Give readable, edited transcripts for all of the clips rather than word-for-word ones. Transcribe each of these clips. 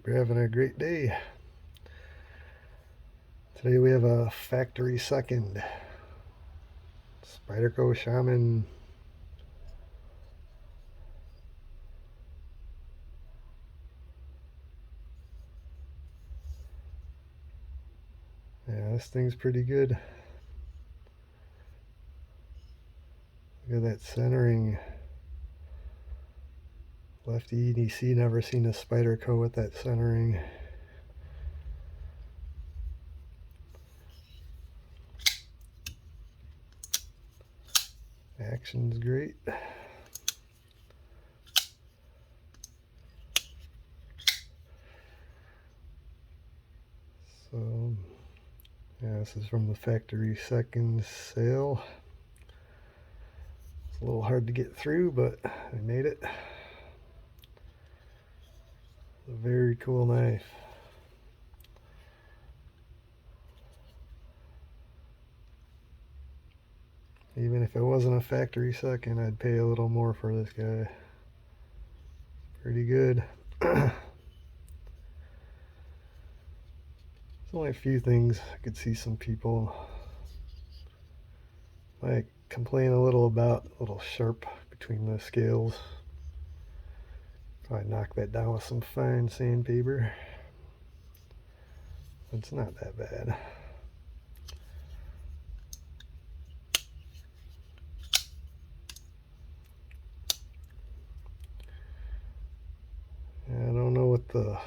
Hope you're having a great day. Today we have a factory second Spyderco Shaman. Yeah, this thing's pretty good. Look at that centering. Lefty EDC, never seen a Spyderco with that centering. Action's great. So, yeah, this is from the factory second sale. It's a little hard to get through, but I made it. A very cool knife. Even if it wasn't a factory second, I'd pay a little more for this guy. Pretty good. There's only a few things I could see some people might complain a little about, a little sharp between the scales. Probably knock that down with some fine sandpaper. It's not that bad. I don't know what the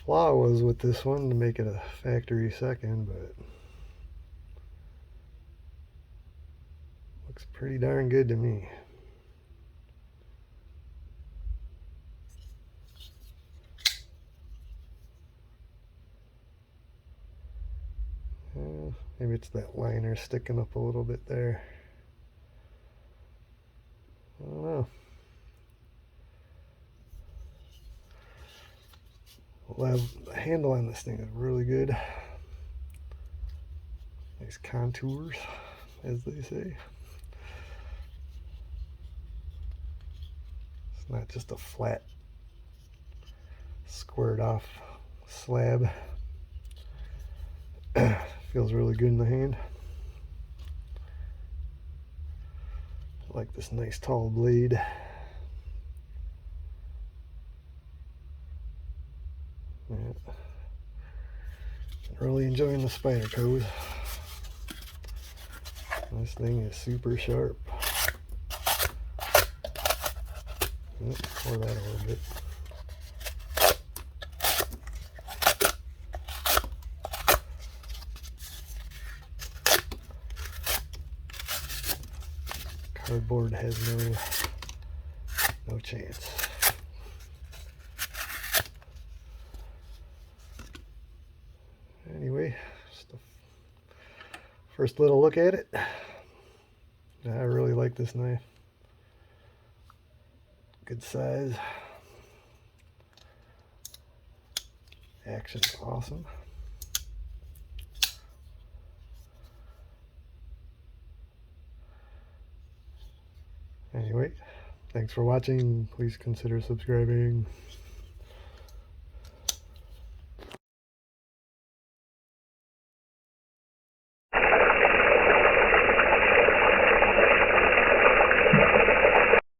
flaw was with this one to make it a factory second, but looks pretty darn good to me. Maybe it's that liner sticking up a little bit there. I don't know. The handle on this thing is really good. Nice contours, as they say. It's not just a flat, squared off slab. Feels really good in the hand. I like this nice tall blade. Yeah. Really enjoying the Spydercos. This thing is super sharp. Pour that a little bit. Cardboard has no chance. Anyway, just a first little look at it. I really like this knife. Good size. Action's awesome. Anyway, thanks for watching. Please consider subscribing.